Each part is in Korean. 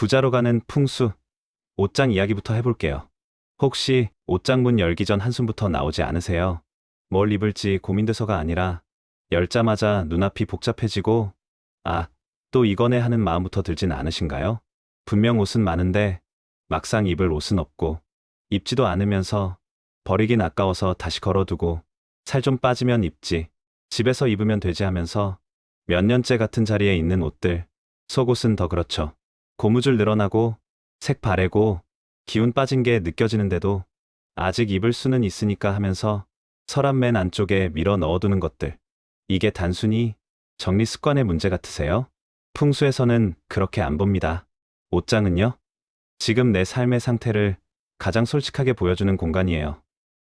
부자로 가는 풍수, 옷장 이야기부터 해볼게요. 혹시 옷장 문 열기 전 한숨부터 나오지 않으세요? 뭘 입을지 고민돼서가 아니라 열자마자 눈앞이 복잡해지고 아, 또 이거네 하는 마음부터 들진 않으신가요? 분명 옷은 많은데 막상 입을 옷은 없고 입지도 않으면서 버리긴 아까워서 다시 걸어두고 살 좀 빠지면 입지, 집에서 입으면 되지 하면서 몇 년째 같은 자리에 있는 옷들, 속옷은 더 그렇죠. 고무줄 늘어나고 색 바래고 기운 빠진 게 느껴지는데도 아직 입을 수는 있으니까 하면서 서랍 맨 안쪽에 밀어 넣어두는 것들. 이게 단순히 정리 습관의 문제 같으세요? 풍수에서는 그렇게 안 봅니다. 옷장은요? 지금 내 삶의 상태를 가장 솔직하게 보여주는 공간이에요.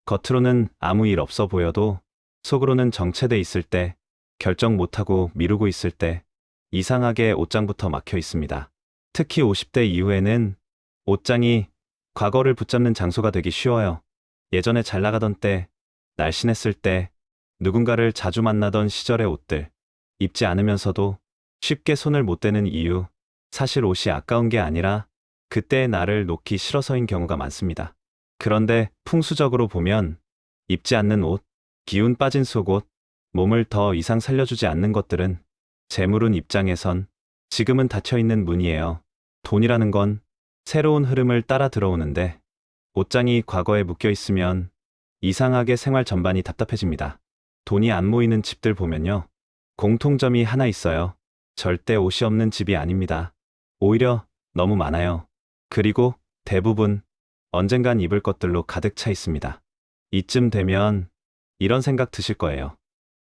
겉으로는 아무 일 없어 보여도 속으로는 정체돼 있을 때, 결정 못하고 미루고 있을 때 이상하게 옷장부터 막혀 있습니다. 특히 50대 이후에는 옷장이 과거를 붙잡는 장소가 되기 쉬워요. 예전에 잘 나가던 때, 날씬했을 때, 누군가를 자주 만나던 시절의 옷들, 입지 않으면서도 쉽게 손을 못 대는 이유, 사실 옷이 아까운 게 아니라 그때의 나를 놓기 싫어서인 경우가 많습니다. 그런데 풍수적으로 보면 입지 않는 옷, 기운 빠진 속옷, 몸을 더 이상 살려주지 않는 것들은 재물운 입장에선 지금은 닫혀있는 문이에요. 돈이라는 건 새로운 흐름을 따라 들어오는데 옷장이 과거에 묶여 있으면 이상하게 생활 전반이 답답해집니다. 돈이 안 모이는 집들 보면요. 공통점이 하나 있어요. 절대 옷이 없는 집이 아닙니다. 오히려 너무 많아요. 그리고 대부분 언젠간 입을 것들로 가득 차 있습니다. 이쯤 되면 이런 생각 드실 거예요.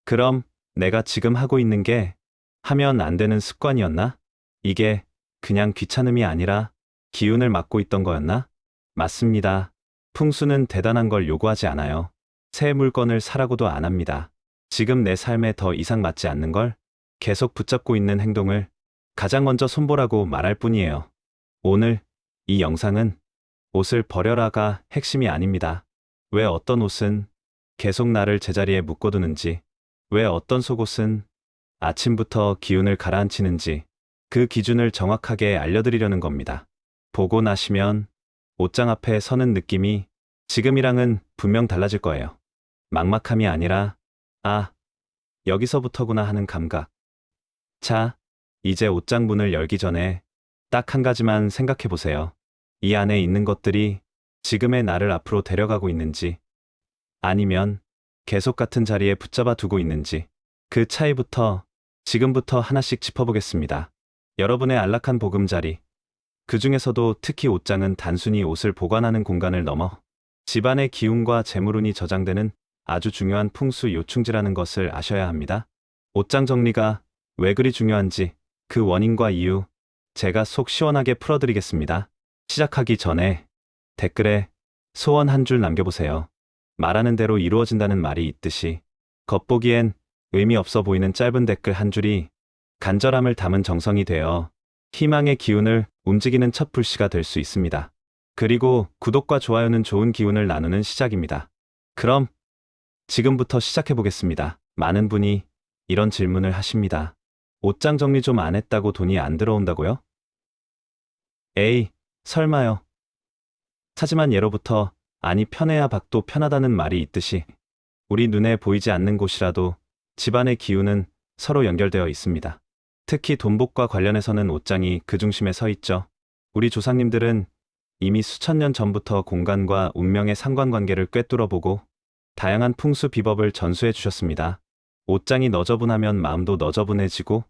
그럼 내가 지금 하고 있는 게 하면 안 되는 습관이었나? 이게 그냥 귀찮음이 아니라 기운을 막고 있던 거였나? 맞습니다. 풍수는 대단한 걸 요구하지 않아요. 새 물건을 사라고도 안 합니다. 지금 내 삶에 더 이상 맞지 않는 걸 계속 붙잡고 있는 행동을 가장 먼저 손보라고 말할 뿐이에요. 오늘 이 영상은 옷을 버려라가 핵심이 아닙니다. 왜 어떤 옷은 계속 나를 제자리에 묶어두는지, 왜 어떤 속옷은 아침부터 기운을 가라앉히는지 그 기준을 정확하게 알려드리려는 겁니다. 보고 나시면 옷장 앞에 서는 느낌이 지금이랑은 분명 달라질 거예요. 막막함이 아니라 아, 여기서부터구나 하는 감각. 자, 이제 옷장 문을 열기 전에 딱 한 가지만 생각해 보세요. 이 안에 있는 것들이 지금의 나를 앞으로 데려가고 있는지 아니면 계속 같은 자리에 붙잡아 두고 있는지 그 차이부터 지금부터 하나씩 짚어보겠습니다. 여러분의 안락한 보금자리, 그 중에서도 특히 옷장은 단순히 옷을 보관하는 공간을 넘어 집안의 기운과 재물운이 저장되는 아주 중요한 풍수 요충지라는 것을 아셔야 합니다. 옷장 정리가 왜 그리 중요한지 그 원인과 이유 제가 속 시원하게 풀어드리겠습니다. 시작하기 전에 댓글에 소원 한 줄 남겨보세요. 말하는 대로 이루어진다는 말이 있듯이 겉보기엔 의미 없어 보이는 짧은 댓글 한 줄이 간절함을 담은 정성이 되어 희망의 기운을 움직이는 첫 불씨가 될 수 있습니다. 그리고 구독과 좋아요는 좋은 기운을 나누는 시작입니다. 그럼 지금부터 시작해 보겠습니다. 많은 분이 이런 질문을 하십니다. 옷장 정리 좀 안 했다고 돈이 안 들어온다고요? 에이, 설마요. 하지만 예로부터 아니 편해야 박도 편하다는 말이 있듯이 우리 눈에 보이지 않는 곳이라도 집안의 기운은 서로 연결되어 있습니다. 특히 돈복과 관련해서는 옷장이 그 중심에 서 있죠. 우리 조상님들은 이미 수천 년 전부터 공간과 운명의 상관관계를 꿰뚫어보고 다양한 풍수 비법을 전수해 주셨습니다. 옷장이 너저분하면 마음도 너저분해지고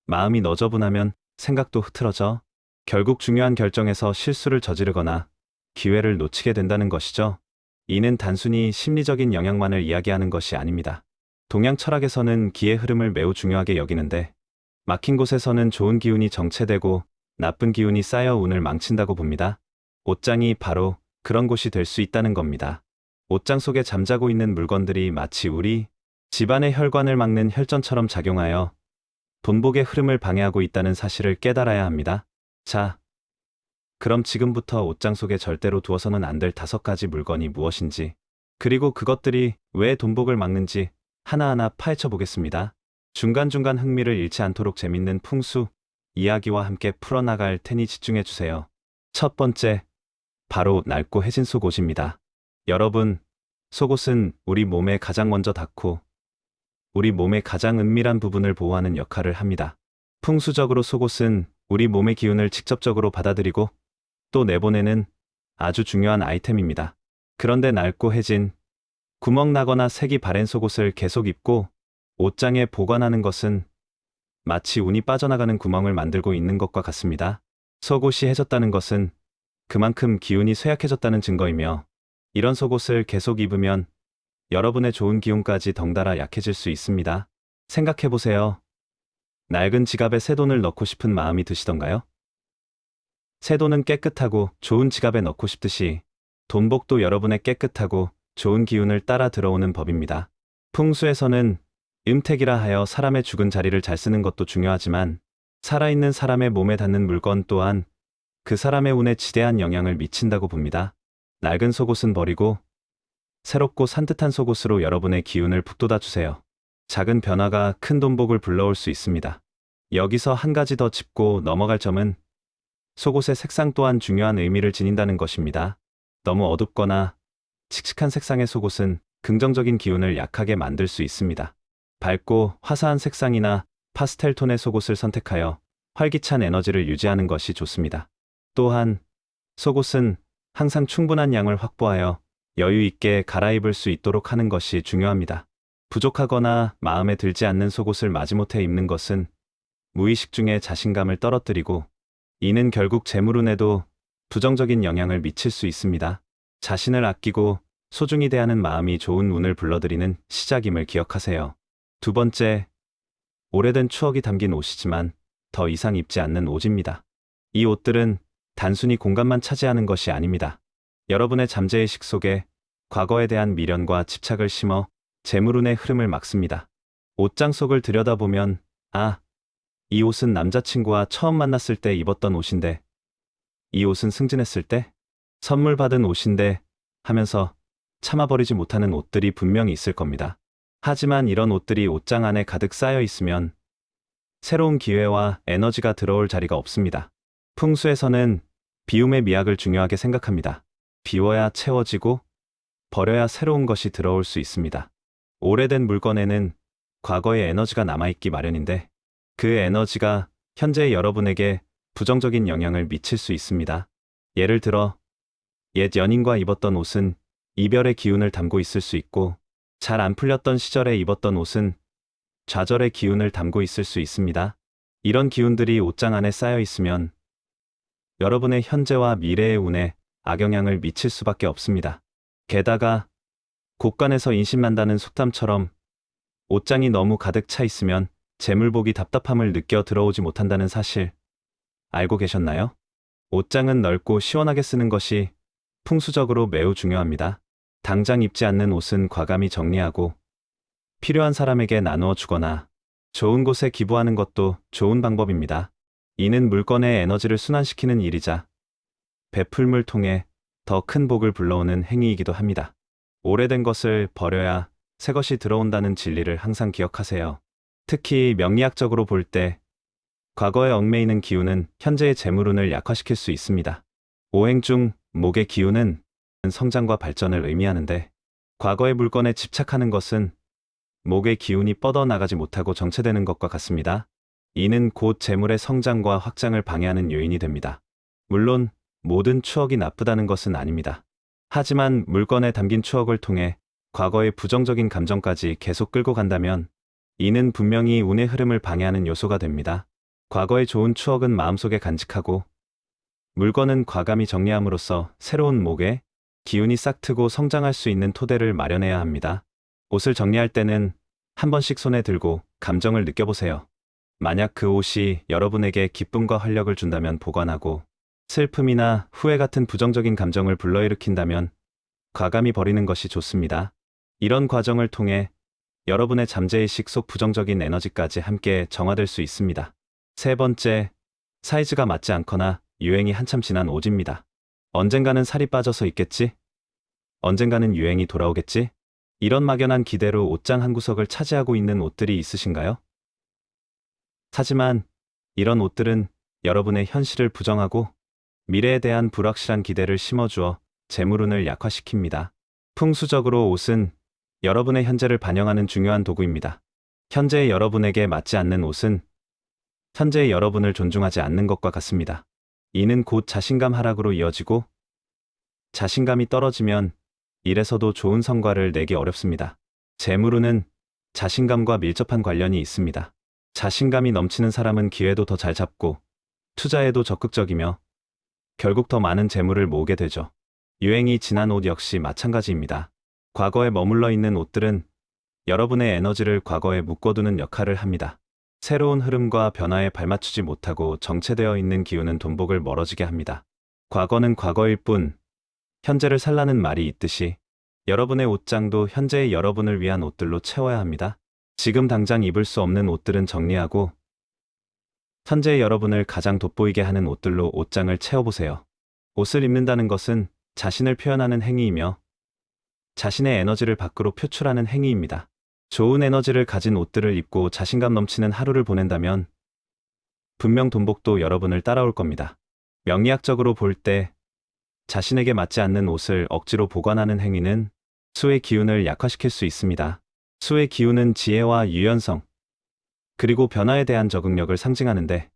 마음이 너저분하면 생각도 흐트러져 결국 중요한 결정에서 실수를 저지르거나 기회를 놓치게 된다는 것이죠. 이는 단순히 심리적인 영향만을 이야기하는 것이 아닙니다. 동양 철학에서는 기의 흐름을 매우 중요하게 여기는데 막힌 곳에서는 좋은 기운이 정체되고 나쁜 기운이 쌓여 운을 망친다고 봅니다. 옷장이 바로 그런 곳이 될 수 있다는 겁니다. 옷장 속에 잠자고 있는 물건들이 마치 우리 집안의 혈관을 막는 혈전처럼 작용하여 돈복의 흐름을 방해하고 있다는 사실을 깨달아야 합니다. 자, 그럼 지금부터 옷장 속에 절대로 두어서는 안 될 5가지 물건이 무엇인지, 그리고 그것들이 왜 돈복을 막는지 하나하나 파헤쳐 보겠습니다. 중간중간 흥미를 잃지 않도록 재밌는 풍수 이야기와 함께 풀어나갈 테니 집중해 주세요. 첫 번째, 바로 낡고 해진 속옷입니다. 여러분, 속옷은 우리 몸에 가장 먼저 닿고 우리 몸의 가장 은밀한 부분을 보호하는 역할을 합니다. 풍수적으로 속옷은 우리 몸의 기운을 직접적으로 받아들이고 또 내보내는 아주 중요한 아이템입니다. 그런데 낡고 해진, 구멍 나거나 색이 바랜 속옷을 계속 입고 옷장에 보관하는 것은 마치 운이 빠져나가는 구멍을 만들고 있는 것과 같습니다. 속옷이 해졌다는 것은 그만큼 기운이 쇠약해졌다는 증거이며 이런 속옷을 계속 입으면 여러분의 좋은 기운까지 덩달아 약해질 수 있습니다. 생각해보세요. 낡은 지갑에 새 돈을 넣고 싶은 마음이 드시던가요? 새 돈은 깨끗하고 좋은 지갑에 넣고 싶듯이 돈복도 여러분의 깨끗하고 좋은 기운을 따라 들어오는 법입니다. 풍수에서는 음택이라 하여 사람의 죽은 자리를 잘 쓰는 것도 중요하지만 살아있는 사람의 몸에 닿는 물건 또한 그 사람의 운에 지대한 영향을 미친다고 봅니다. 낡은 속옷은 버리고 새롭고 산뜻한 속옷으로 여러분의 기운을 북돋아 주세요. 작은 변화가 큰 돈복을 불러올 수 있습니다. 여기서 한 가지 더 짚고 넘어갈 점은 속옷의 색상 또한 중요한 의미를 지닌다는 것입니다. 너무 어둡거나 칙칙한 색상의 속옷은 긍정적인 기운을 약하게 만들 수 있습니다. 밝고 화사한 색상이나 파스텔 톤의 속옷을 선택하여 활기찬 에너지를 유지하는 것이 좋습니다. 또한 속옷은 항상 충분한 양을 확보하여 여유 있게 갈아입을 수 있도록 하는 것이 중요합니다. 부족하거나 마음에 들지 않는 속옷을 마지못해 입는 것은 무의식 중에 자신감을 떨어뜨리고 이는 결국 재물운에도 부정적인 영향을 미칠 수 있습니다. 자신을 아끼고 소중히 대하는 마음이 좋은 운을 불러들이는 시작임을 기억하세요. 두 번째, 오래된 추억이 담긴 옷이지만 더 이상 입지 않는 옷입니다. 이 옷들은 단순히 공간만 차지하는 것이 아닙니다. 여러분의 잠재의식 속에 과거에 대한 미련과 집착을 심어 재물운의 흐름을 막습니다. 옷장 속을 들여다보면 이 옷은 남자친구와 처음 만났을 때 입었던 옷인데, 이 옷은 승진했을 때 선물 받은 옷인데 하면서 참아버리지 못하는 옷들이 분명히 있을 겁니다. 하지만 이런 옷들이 옷장 안에 가득 쌓여 있으면 새로운 기회와 에너지가 들어올 자리가 없습니다. 풍수에서는 비움의 미학을 중요하게 생각합니다. 비워야 채워지고 버려야 새로운 것이 들어올 수 있습니다. 오래된 물건에는 과거의 에너지가 남아있기 마련인데 그 에너지가 현재의 여러분에게 부정적인 영향을 미칠 수 있습니다. 예를 들어 옛 연인과 입었던 옷은 이별의 기운을 담고 있을 수 있고 잘 안 풀렸던 시절에 입었던 옷은 좌절의 기운을 담고 있을 수 있습니다. 이런 기운들이 옷장 안에 쌓여 있으면 여러분의 현재와 미래의 운에 악영향을 미칠 수밖에 없습니다. 게다가 곳간에서 인신난다는 속담처럼 옷장이 너무 가득 차 있으면 재물복이 답답함을 느껴 들어오지 못한다는 사실 알고 계셨나요? 옷장은 넓고 시원하게 쓰는 것이 풍수적으로 매우 중요합니다. 당장 입지 않는 옷은 과감히 정리하고 필요한 사람에게 나누어 주거나 좋은 곳에 기부하는 것도 좋은 방법입니다. 이는 물건의 에너지를 순환시키는 일이자 베풀물 통해 더 큰 복을 불러오는 행위이기도 합니다. 오래된 것을 버려야 새 것이 들어온다는 진리를 항상 기억하세요. 특히 명리학적으로 볼 때 과거에 얽매이는 기운은 현재의 재물운을 약화시킬 수 있습니다. 오행 중 목의 기운은 성장과 발전을 의미하는데 과거의 물건에 집착하는 것은 목의 기운이 뻗어나가지 못하고 정체되는 것과 같습니다. 이는 곧 재물의 성장과 확장을 방해하는 요인이 됩니다. 물론 모든 추억이 나쁘다는 것은 아닙니다. 하지만 물건에 담긴 추억을 통해 과거의 부정적인 감정까지 계속 끌고 간다면 이는 분명히 운의 흐름을 방해하는 요소가 됩니다. 과거의 좋은 추억은 마음속에 간직하고 물건은 과감히 정리함으로써 새로운 목에 기운이 싹트고 성장할 수 있는 토대를 마련해야 합니다. 옷을 정리할 때는 한 번씩 손에 들고 감정을 느껴보세요. 만약 그 옷이 여러분에게 기쁨과 활력을 준다면 보관하고 슬픔이나 후회 같은 부정적인 감정을 불러일으킨다면 과감히 버리는 것이 좋습니다. 이런 과정을 통해 여러분의 잠재의식 속 부정적인 에너지까지 함께 정화될 수 있습니다. 세 번째, 사이즈가 맞지 않거나 유행이 한참 지난 옷입니다. 언젠가는 살이 빠져서 입겠지? 언젠가는 유행이 돌아오겠지? 이런 막연한 기대로 옷장 한 구석을 차지하고 있는 옷들이 있으신가요? 하지만 이런 옷들은 여러분의 현실을 부정하고 미래에 대한 불확실한 기대를 심어주어 재물운을 약화시킵니다. 풍수적으로 옷은 여러분의 현재를 반영하는 중요한 도구입니다. 현재의 여러분에게 맞지 않는 옷은 현재의 여러분을 존중하지 않는 것과 같습니다. 이는 곧 자신감 하락으로 이어지고 자신감이 떨어지면 일에서도 좋은 성과를 내기 어렵습니다. 재물운은 자신감과 밀접한 관련이 있습니다. 자신감이 넘치는 사람은 기회도 더 잘 잡고 투자에도 적극적이며 결국 더 많은 재물을 모으게 되죠. 유행이 지난 옷 역시 마찬가지입니다. 과거에 머물러 있는 옷들은 여러분의 에너지를 과거에 묶어두는 역할을 합니다. 새로운 흐름과 변화에 발맞추지 못하고 정체되어 있는 기운은 돈복을 멀어지게 합니다. 과거는 과거일 뿐 현재를 살라는 말이 있듯이 여러분의 옷장도 현재의 여러분을 위한 옷들로 채워야 합니다. 지금 당장 입을 수 없는 옷들은 정리하고 현재의 여러분을 가장 돋보이게 하는 옷들로 옷장을 채워보세요. 옷을 입는다는 것은 자신을 표현하는 행위이며 자신의 에너지를 밖으로 표출하는 행위입니다. 좋은 에너지를 가진 옷들을 입고 자신감 넘치는 하루를 보낸다면 분명 돈복도 여러분을 따라올 겁니다. 명리학적으로 볼 때 자신에게 맞지 않는 옷을 억지로 보관하는 행위는 수의 기운을 약화시킬 수 있습니다. 수의 기운은 지혜와 유연성, 그리고 변화에 대한 적응력을 상징하는데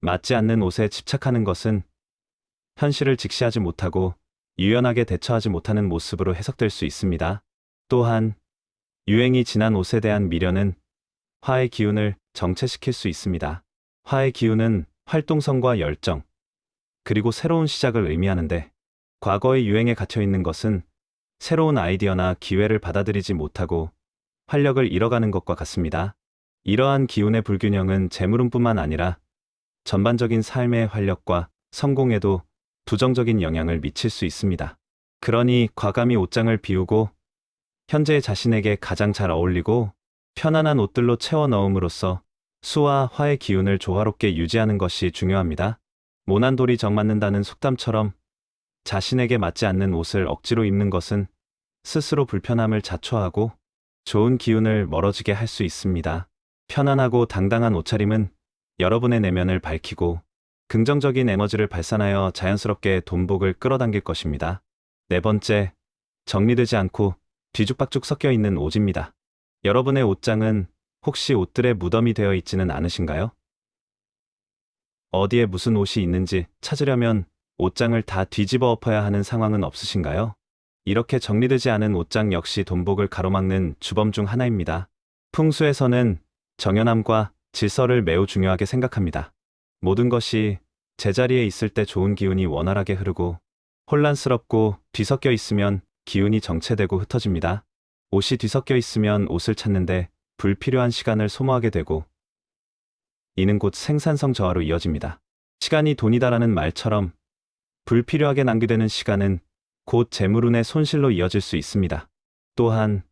맞지 않는 옷에 집착하는 것은 현실을 직시하지 못하고 유연하게 대처하지 못하는 모습으로 해석될 수 있습니다. 또한 유행이 지난 옷에 대한 미련은 화의 기운을 정체시킬 수 있습니다. 화의 기운은 활동성과 열정, 그리고 새로운 시작을 의미하는데 과거의 유행에 갇혀 있는 것은 새로운 아이디어나 기회를 받아들이지 못하고 활력을 잃어가는 것과 같습니다. 이러한 기운의 불균형은 재물운뿐만 아니라 전반적인 삶의 활력과 성공에도 부정적인 영향을 미칠 수 있습니다. 그러니 과감히 옷장을 비우고 현재의 자신에게 가장 잘 어울리고 편안한 옷들로 채워 넣음으로써 수와 화의 기운을 조화롭게 유지하는 것이 중요합니다. 모난 돌이 정맞는다는 속담처럼 자신에게 맞지 않는 옷을 억지로 입는 것은 스스로 불편함을 자초하고 좋은 기운을 멀어지게 할 수 있습니다. 편안하고 당당한 옷차림은 여러분의 내면을 밝히고 긍정적인 에너지를 발산하여 자연스럽게 돈복을 끌어당길 것입니다. 네 번째, 정리되지 않고 뒤죽박죽 섞여 있는 옷입니다. 여러분의 옷장은 혹시 옷들의 무덤이 되어 있지는 않으신가요? 어디에 무슨 옷이 있는지 찾으려면 옷장을 다 뒤집어 엎어야 하는 상황은 없으신가요? 이렇게 정리되지 않은 옷장 역시 돈복을 가로막는 주범 중 하나입니다. 풍수에서는 정연함과 질서를 매우 중요하게 생각합니다. 모든 것이 제자리에 있을 때 좋은 기운이 원활하게 흐르고 혼란스럽고 뒤섞여 있으면 기운이 정체되고 흩어집니다. 옷이 뒤섞여 있으면 옷을 찾는데 불필요한 시간을 소모하게 되고 이는 곧 생산성 저하로 이어집니다. 시간이 돈이다라는 말처럼 불필요하게 낭비되는 시간은 곧 재물운의 손실로 이어질 수 있습니다. 또한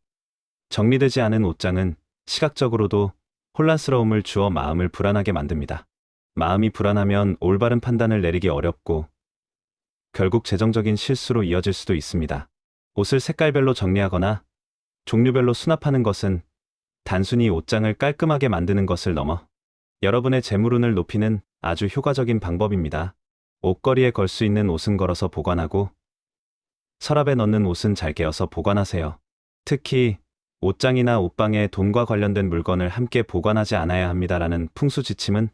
정리되지 않은 옷장은 시각적으로도 혼란스러움을 주어 마음을 불안하게 만듭니다. 마음이 불안하면 올바른 판단을 내리기 어렵고 결국 재정적인 실수로 이어질 수도 있습니다. 옷을 색깔별로 정리하거나 종류별로 수납하는 것은 단순히 옷장을 깔끔하게 만드는 것을 넘어 여러분의 재물운을 높이는 아주 효과적인 방법입니다. 옷걸이에 걸 수 있는 옷은 걸어서 보관하고 서랍에 넣는 옷은 잘 개어서 보관하세요. 특히 옷장이나 옷방에 돈과 관련된 물건을 함께 보관하지 않아야 합니다라는 풍수 지침은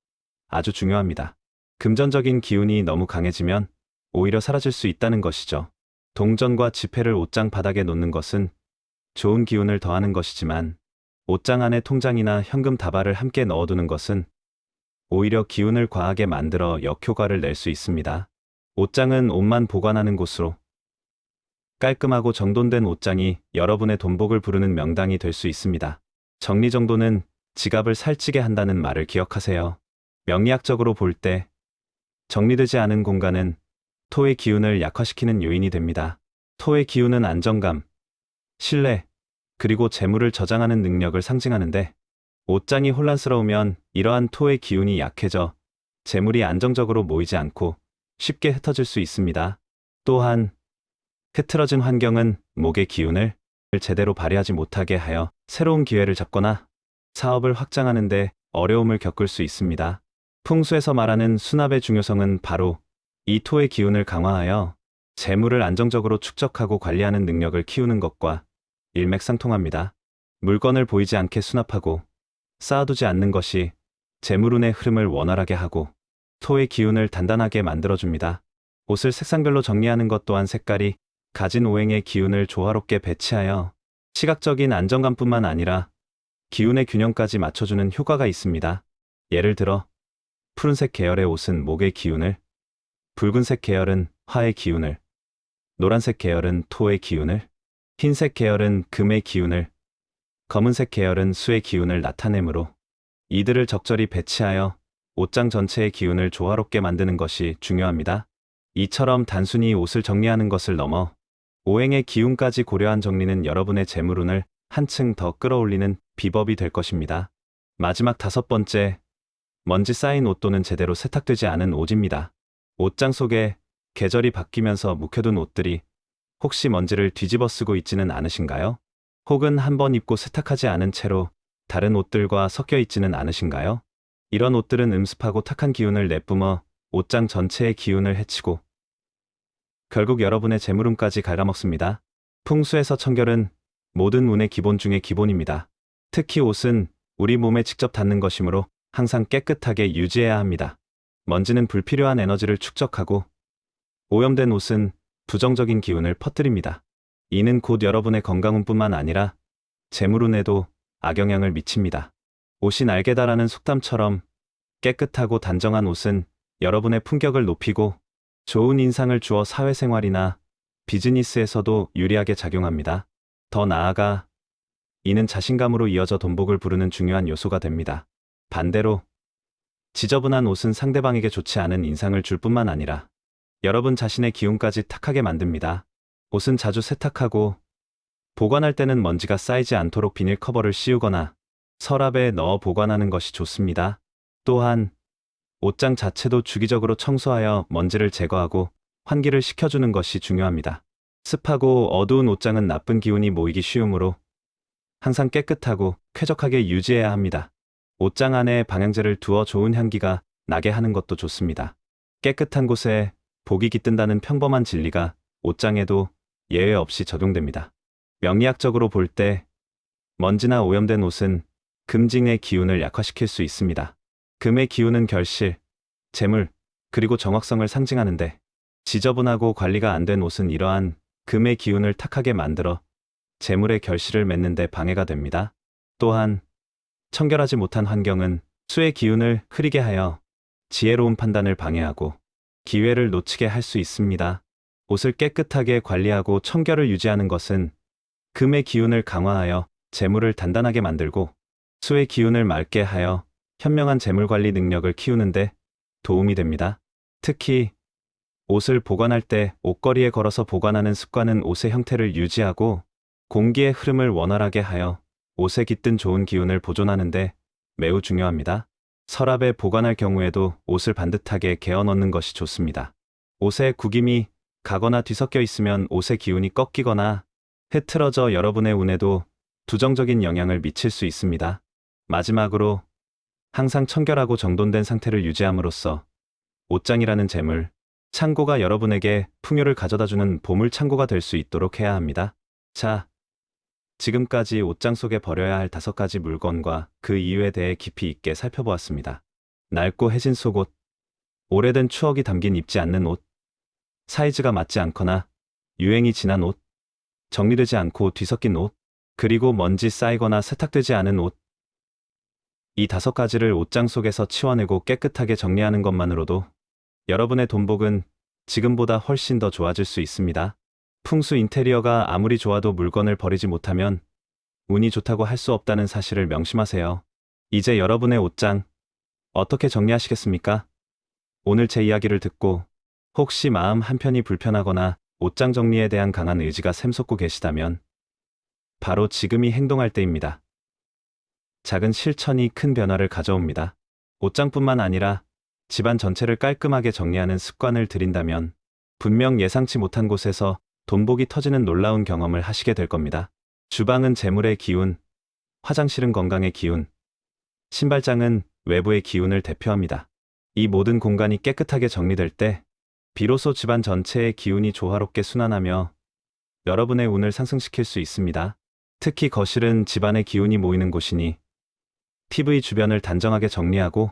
아주 중요합니다. 금전적인 기운이 너무 강해지면 오히려 사라질 수 있다는 것이죠. 동전과 지폐를 옷장 바닥에 놓는 것은 좋은 기운을 더하는 것이지만 옷장 안에 통장이나 현금 다발을 함께 넣어두는 것은 오히려 기운을 과하게 만들어 역효과를 낼 수 있습니다. 옷장은 옷만 보관하는 곳으로 깔끔하고 정돈된 옷장이 여러분의 돈복을 부르는 명당이 될 수 있습니다. 정리정돈은 지갑을 살찌게 한다는 말을 기억하세요. 명리학적으로 볼 때 정리되지 않은 공간은 토의 기운을 약화시키는 요인이 됩니다. 토의 기운은 안정감, 신뢰, 그리고 재물을 저장하는 능력을 상징하는데 옷장이 혼란스러우면 이러한 토의 기운이 약해져 재물이 안정적으로 모이지 않고 쉽게 흩어질 수 있습니다. 또한 흐트러진 환경은 목의 기운을 제대로 발휘하지 못하게 하여 새로운 기회를 잡거나 사업을 확장하는 데 어려움을 겪을 수 있습니다. 풍수에서 말하는 수납의 중요성은 바로 이 토의 기운을 강화하여 재물을 안정적으로 축적하고 관리하는 능력을 키우는 것과 일맥상통합니다. 물건을 보이지 않게 수납하고 쌓아두지 않는 것이 재물운의 흐름을 원활하게 하고 토의 기운을 단단하게 만들어줍니다. 옷을 색상별로 정리하는 것 또한 색깔이 가진 오행의 기운을 조화롭게 배치하여 시각적인 안정감뿐만 아니라 기운의 균형까지 맞춰주는 효과가 있습니다. 예를 들어 푸른색 계열의 옷은 목의 기운을, 붉은색 계열은 화의 기운을, 노란색 계열은 토의 기운을, 흰색 계열은 금의 기운을, 검은색 계열은 수의 기운을 나타내므로 이들을 적절히 배치하여 옷장 전체의 기운을 조화롭게 만드는 것이 중요합니다. 이처럼 단순히 옷을 정리하는 것을 넘어 오행의 기운까지 고려한 정리는 여러분의 재물운을 한층 더 끌어올리는 비법이 될 것입니다. 마지막 5번째, 먼지 쌓인 옷 또는 제대로 세탁되지 않은 옷입니다. 옷장 속에 계절이 바뀌면서 묵혀둔 옷들이 혹시 먼지를 뒤집어 쓰고 있지는 않으신가요? 혹은 한번 입고 세탁하지 않은 채로 다른 옷들과 섞여 있지는 않으신가요? 이런 옷들은 음습하고 탁한 기운을 내뿜어 옷장 전체의 기운을 해치고 결국 여러분의 재물운까지 갉아먹습니다. 풍수에서 청결은 모든 운의 기본 중의 기본입니다. 특히 옷은 우리 몸에 직접 닿는 것이므로 항상 깨끗하게 유지해야 합니다. 먼지는 불필요한 에너지를 축적하고 오염된 옷은 부정적인 기운을 퍼뜨립니다. 이는 곧 여러분의 건강운뿐만 아니라 재물운에도 악영향을 미칩니다. 옷이 날개다라는 속담처럼 깨끗하고 단정한 옷은 여러분의 품격을 높이고 좋은 인상을 주어 사회생활이나 비즈니스에서도 유리하게 작용합니다. 더 나아가 이는 자신감으로 이어져 돈복을 부르는 중요한 요소가 됩니다. 반대로 지저분한 옷은 상대방에게 좋지 않은 인상을 줄 뿐만 아니라 여러분 자신의 기운까지 탁하게 만듭니다. 옷은 자주 세탁하고 보관할 때는 먼지가 쌓이지 않도록 비닐 커버를 씌우거나 서랍에 넣어 보관하는 것이 좋습니다. 또한 옷장 자체도 주기적으로 청소하여 먼지를 제거하고 환기를 시켜주는 것이 중요합니다. 습하고 어두운 옷장은 나쁜 기운이 모이기 쉬우므로 항상 깨끗하고 쾌적하게 유지해야 합니다. 옷장 안에 방향제를 두어 좋은 향기가 나게 하는 것도 좋습니다. 깨끗한 곳에 복이 깃든다는 평범한 진리가 옷장에도 예외 없이 적용됩니다. 명리학적으로 볼 때 먼지나 오염된 옷은 금징의 기운을 약화시킬 수 있습니다. 금의 기운은 결실, 재물, 그리고 정확성을 상징하는데 지저분하고 관리가 안 된 옷은 이러한 금의 기운을 탁하게 만들어 재물의 결실을 맺는 데 방해가 됩니다. 또한 청결하지 못한 환경은 수의 기운을 흐리게 하여 지혜로운 판단을 방해하고 기회를 놓치게 할 수 있습니다. 옷을 깨끗하게 관리하고 청결을 유지하는 것은 금의 기운을 강화하여 재물을 단단하게 만들고 수의 기운을 맑게 하여 현명한 재물 관리 능력을 키우는데 도움이 됩니다. 특히 옷을 보관할 때 옷걸이에 걸어서 보관하는 습관은 옷의 형태를 유지하고 공기의 흐름을 원활하게 하여 옷에 깃든 좋은 기운을 보존하는데 매우 중요합니다. 서랍에 보관할 경우에도 옷을 반듯하게 개어 넣는 것이 좋습니다. 옷에 구김이 가거나 뒤섞여 있으면 옷의 기운이 꺾이거나 흐트러져 여러분의 운에도 부정적인 영향을 미칠 수 있습니다. 마지막으로 항상 청결하고 정돈된 상태를 유지함으로써 옷장이라는 재물, 창고가 여러분에게 풍요를 가져다주는 보물 창고가 될 수 있도록 해야 합니다. 자, 지금까지 옷장 속에 버려야 할 5가지 물건과 그 이유에 대해 깊이 있게 살펴보았습니다. 낡고 해진 속옷, 오래된 추억이 담긴 입지 않는 옷, 사이즈가 맞지 않거나 유행이 지난 옷, 정리되지 않고 뒤섞인 옷, 그리고 먼지 쌓이거나 세탁되지 않은 옷. 이 5가지를 옷장 속에서 치워내고 깨끗하게 정리하는 것만으로도 여러분의 돈복은 지금보다 훨씬 더 좋아질 수 있습니다. 풍수 인테리어가 아무리 좋아도 물건을 버리지 못하면 운이 좋다고 할 수 없다는 사실을 명심하세요. 이제 여러분의 옷장 어떻게 정리하시겠습니까? 오늘 제 이야기를 듣고 혹시 마음 한편이 불편하거나 옷장 정리에 대한 강한 의지가 샘솟고 계시다면 바로 지금이 행동할 때입니다. 작은 실천이 큰 변화를 가져옵니다. 옷장뿐만 아니라 집안 전체를 깔끔하게 정리하는 습관을 들인다면 분명 예상치 못한 곳에서 돈복이 터지는 놀라운 경험을 하시게 될 겁니다. 주방은 재물의 기운, 화장실은 건강의 기운, 신발장은 외부의 기운을 대표합니다. 이 모든 공간이 깨끗하게 정리될 때 비로소 집안 전체의 기운이 조화롭게 순환하며 여러분의 운을 상승시킬 수 있습니다. 특히 거실은 집안의 기운이 모이는 곳이니 TV 주변을 단정하게 정리하고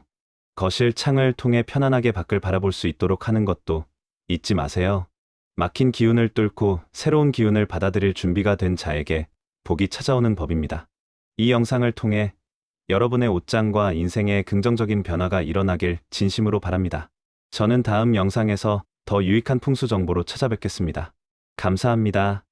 거실 창을 통해 편안하게 밖을 바라볼 수 있도록 하는 것도 잊지 마세요. 막힌 기운을 뚫고 새로운 기운을 받아들일 준비가 된 자에게 복이 찾아오는 법입니다. 이 영상을 통해 여러분의 옷장과 인생에 긍정적인 변화가 일어나길 진심으로 바랍니다. 저는 다음 영상에서 더 유익한 풍수 정보로 찾아뵙겠습니다. 감사합니다.